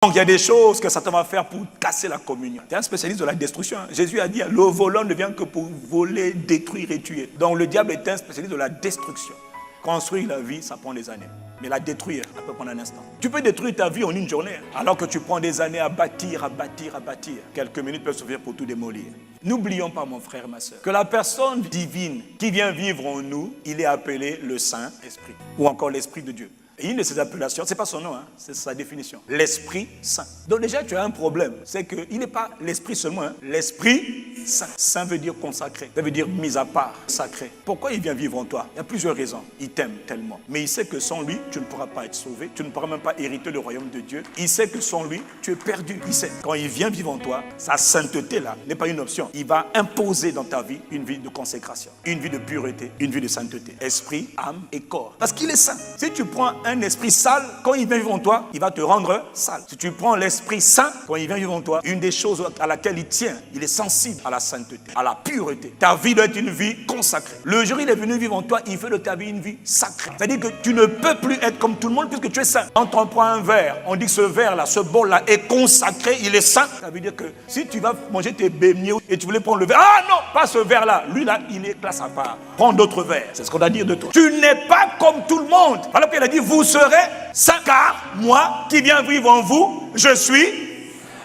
Donc il y a des choses que Satan va faire pour casser la communion. Tu es un spécialiste de la destruction. Jésus a dit, le volant ne vient que pour voler, détruire et tuer. Donc le diable est un spécialiste de la destruction. Construire la vie, ça prend des années. Mais la détruire, ça peut prendre un instant. Tu peux détruire ta vie en une journée, alors que tu prends des années à bâtir, à bâtir, à bâtir. Quelques minutes peuvent suffire pour tout démolir. N'oublions pas, mon frère, ma soeur, que la personne divine qui vient vivre en nous, il est appelé le Saint-Esprit, ou encore l'Esprit de Dieu. Et une de ses appellations, ce n'est pas son nom, c'est sa définition. L'Esprit Saint. Donc déjà, tu as un problème. C'est qu'il n'est pas l'Esprit seulement, l'Esprit Saint. Saint veut dire consacré. Ça veut dire mis à part, sacré. Pourquoi il vient vivre en toi? Il y a plusieurs raisons. Il t'aime tellement. Mais il sait que sans lui, tu ne pourras pas être sauvé. Tu ne pourras même pas hériter le royaume de Dieu. Il sait que sans lui, tu es perdu. Il sait. Quand il vient vivre en toi, sa sainteté-là n'est pas une option. Il va imposer dans ta vie une vie de consécration, une vie de pureté, une vie de sainteté. Esprit, âme et corps. Parce qu'il est saint. Si tu prends un esprit sale, quand il vient vivre en toi, il va te rendre sale. Si tu prends l'Esprit Saint, quand il vient vivre en toi, une des choses à laquelle il tient, il est sensible à la sainteté, à la pureté. Ta vie doit être une vie consacrée. Le jour où il est venu vivre en toi, il fait de ta vie une vie sacrée. C'est-à-dire que tu ne peux plus être comme tout le monde puisque tu es saint. Quand on prend un verre, on dit que ce verre-là, ce bol-là est consacré, il est saint. Ça veut dire que si tu vas manger tes beignets et tu voulais prendre le verre, ah non, pas ce verre-là. Lui là, il est classe à part. Prends d'autres verres. C'est ce qu'on doit dire de toi. Tu n'es pas comme tout le monde. Alors qu'il a dit, vous serez saint, car moi qui viens vivre en vous, je suis.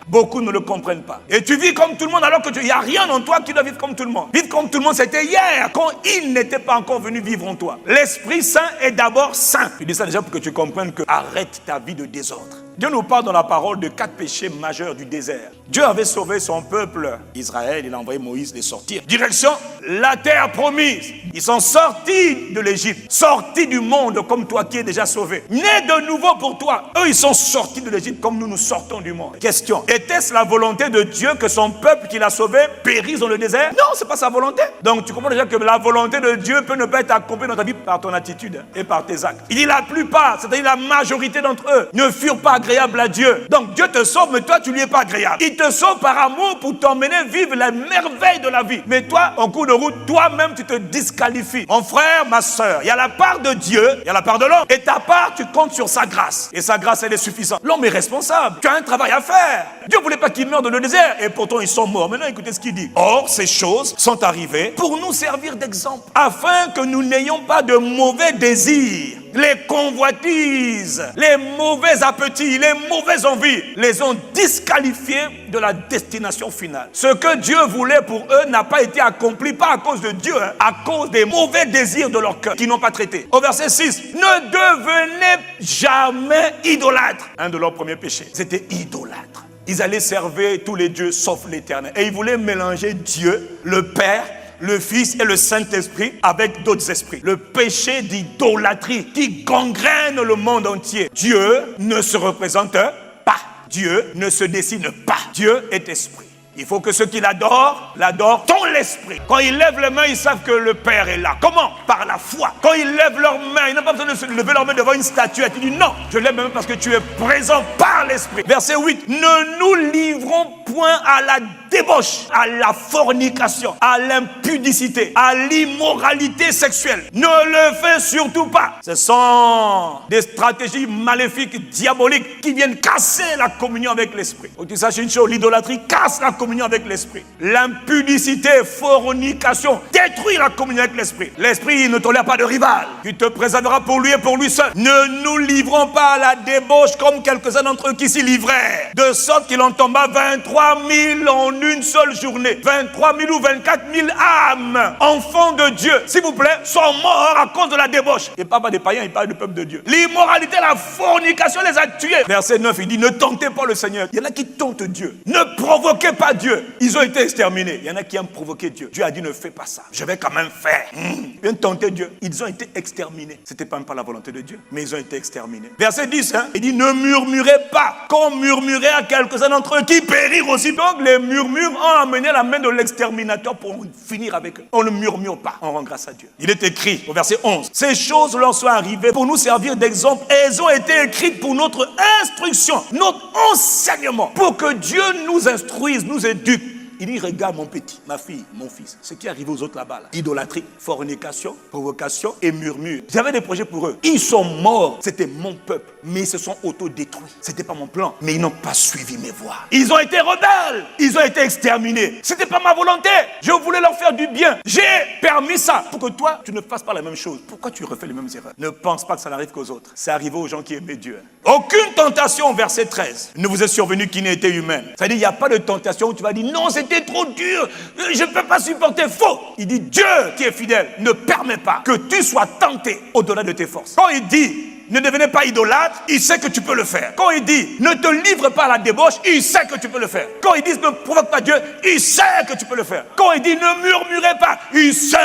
Beaucoup ne le comprennent pas. Et tu vis comme tout le monde alors que il n'y a rien en toi qui doit vivre comme tout le monde. Vivre comme tout le monde, c'était hier, quand il n'était pas encore venu vivre en toi. L'Esprit Saint est d'abord saint. Je dis ça déjà pour que tu comprennes que arrête ta vie de désordre. Dieu nous parle dans la parole de 4 péchés majeurs du désert. Dieu avait sauvé son peuple, Israël, il a envoyé Moïse les sortir. Direction, la terre promise. Ils sont sortis de l'Égypte, sortis du monde comme toi qui es déjà sauvé. Nés de nouveau pour toi. Eux, ils sont sortis de l'Égypte comme nous sortons du monde. Question, était-ce la volonté de Dieu que son peuple qu'il a sauvé périsse dans le désert? Non, c'est pas sa volonté. Donc tu comprends déjà que la volonté de Dieu peut ne pas être accomplie dans ta vie par ton attitude et par tes actes. Il dit la plupart, c'est-à-dire la majorité d'entre eux, ne furent pas agréable à Dieu. Donc Dieu te sauve, mais toi tu lui es pas agréable. Il te sauve par amour pour t'emmener vivre les merveilles de la vie. Mais toi, en cours de route, toi-même tu te disqualifies. Mon frère, ma soeur, il y a la part de Dieu, il y a la part de l'homme. Et ta part, tu comptes sur sa grâce. Et sa grâce, elle est suffisante. L'homme est responsable. Tu as un travail à faire. Dieu ne voulait pas qu'ils meurent dans le désert. Et pourtant, ils sont morts. Maintenant, écoutez ce qu'il dit. Or, ces choses sont arrivées pour nous servir d'exemple, afin que nous n'ayons pas de mauvais désirs. Les convoitises, les mauvais appétits, les mauvaises envies les ont disqualifiés de la destination finale. Ce que Dieu voulait pour eux n'a pas été accompli, pas à cause de Dieu, à cause des mauvais désirs de leur cœur qu'ils n'ont pas traités. Au verset 6, ne devenez jamais idolâtres. Un de leurs premiers péchés, c'était idolâtre. Ils allaient servir tous les dieux sauf l'Éternel. Et ils voulaient mélanger Dieu, le Père, le Fils et le Saint-Esprit avec d'autres esprits. Le péché d'idolâtrie qui gangrène le monde entier. Dieu ne se représente pas. Dieu ne se dessine pas. Dieu est esprit. Il faut que ceux qui l'adorent dans l'esprit. Quand ils lèvent les mains, ils savent que le Père est là. Comment? Par la foi. Quand ils lèvent leurs mains, ils n'ont pas besoin de se lever leurs mains devant une statuette. Ils disent non, je lève mes mains parce que tu es présent par l'esprit. Verset 8, ne nous livrons point à la débauche, à la fornication, à l'impudicité, à l'immoralité sexuelle. Ne le fais surtout pas. Ce sont des stratégies maléfiques, diaboliques qui viennent casser la communion avec l'esprit. Faut que tu saches une chose, l'idolâtrie casse la communion avec l'esprit. L'impudicité, fornication, détruit la communion avec l'esprit. L'esprit ne tolère pas de rival. Tu te préserveras pour lui et pour lui seul. Ne nous livrons pas à la débauche comme quelques-uns d'entre eux qui s'y livraient. De sorte qu'il en tomba 23 000 en une seule journée. 23 000 ou 24 000 âmes, enfants de Dieu, s'il vous plaît, sont morts à cause de la débauche. Il ne parle pas des païens, il parle du peuple de Dieu. L'immoralité, la fornication les a tués. Verset 9, il dit, ne tentez pas le Seigneur. Il y en a qui tentent Dieu. Ne provoquez pas Dieu. Ils ont été exterminés. Il y en a qui aiment provoquer Dieu. Dieu a dit, ne fais pas ça. Je vais quand même faire. Ils viennent tenter Dieu. Ils ont été exterminés. Ce n'était même pas la volonté de Dieu, mais ils ont été exterminés. Verset 10, il dit, ne murmurez pas, qu'on murmurait à quelques-uns d'entre eux qui périrent aussi. Donc les murmures ont amené la main de l'exterminateur pour finir avec eux. On ne murmure pas, on rend grâce à Dieu. Il est écrit au verset 11, ces choses leur sont arrivées pour nous servir d'exemple. Elles ont été écrites pour notre instruction, notre enseignement, pour que Dieu nous instruise, nous éduque, Il dit, regarde mon petit, ma fille, mon fils, ce qui arrive aux autres là-bas. Là. Idolâtrie, fornication, provocation et murmure. J'avais des projets pour eux. Ils sont morts. C'était mon peuple. Mais ils se sont autodétruits. C'était pas mon plan. Mais ils n'ont pas suivi mes voies. Ils ont été rebelles. Ils ont été exterminés. C'était pas ma volonté. Je voulais leur faire du bien. J'ai permis ça pour que toi, tu ne fasses pas la même chose. Pourquoi tu refais les mêmes erreurs? Ne pense pas que ça n'arrive qu'aux autres. C'est arrivé aux gens qui aimaient Dieu. Aucune tentation, verset 13, ne vous est survenue qui n'ait été humaine. C'est-à-dire, il n'y a pas de tentation où tu vas dire, non, c'était trop dur, je ne peux pas supporter. Faux. Il dit, Dieu qui est fidèle ne permet pas que tu sois tenté au-delà de tes forces. Quand il dit, ne devenez pas idolâtre, il sait que tu peux le faire. Quand il dit, ne te livre pas à la débauche, il sait que tu peux le faire. Quand il dit, ne provoque pas Dieu, il sait que tu peux le faire. Quand il dit, ne murmurez pas, il sait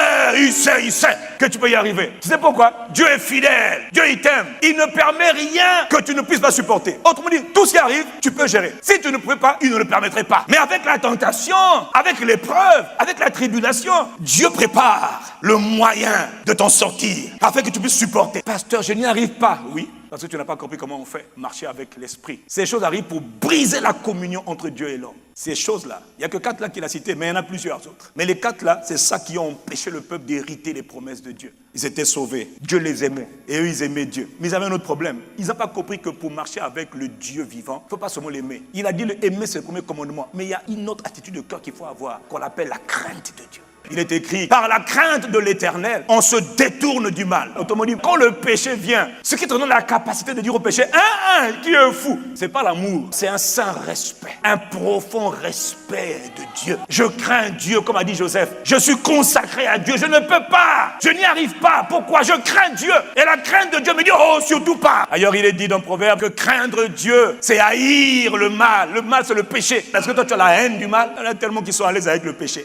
que tu peux y arriver. Tu sais pourquoi? Dieu est fidèle, Dieu il t'aime. Il ne permet rien que tu ne puisses pas supporter. Autrement dit, tout ce qui arrive, tu peux gérer. Si tu ne pouvais pas, il ne le permettrait pas. Mais avec la tentation, avec l'épreuve, avec la tribulation, Dieu prépare le moyen de t'en sortir afin que tu puisses supporter. Pasteur, je n'y arrive pas. Oui, parce que tu n'as pas compris comment on fait marcher avec l'esprit. Ces choses arrivent pour briser la communion entre Dieu et l'homme. Ces choses-là, il n'y a que 4 là qu'il a cité, mais il y en a plusieurs autres. Mais les 4 là, c'est ça qui ont empêché le peuple d'hériter les promesses de Dieu. Ils étaient sauvés, Dieu les aimait, et eux ils aimaient Dieu. Mais ils avaient un autre problème. Ils n'ont pas compris que pour marcher avec le Dieu vivant, il ne faut pas seulement l'aimer. Il a dit aimer c'est le premier commandement, mais il y a une autre attitude de cœur qu'il faut avoir, qu'on appelle la crainte de Dieu. Il est écrit, par la crainte de l'Éternel, on se détourne du mal. Autrement dit, quand le péché vient, ce qui te donne la capacité de dire au péché, qui est fou, c'est pas l'amour, c'est un saint respect, un profond respect de Dieu. Je crains Dieu, comme a dit Joseph. Je suis consacré à Dieu, je ne peux pas, je n'y arrive pas. Pourquoi? Je crains Dieu. Et la crainte de Dieu me dit, oh, surtout pas. Ailleurs, il est dit dans Proverbe que craindre Dieu, c'est haïr le mal. Le mal, c'est le péché. Parce que toi, tu as la haine du mal. Il y en a tellement qui sont à l'aise avec le péché.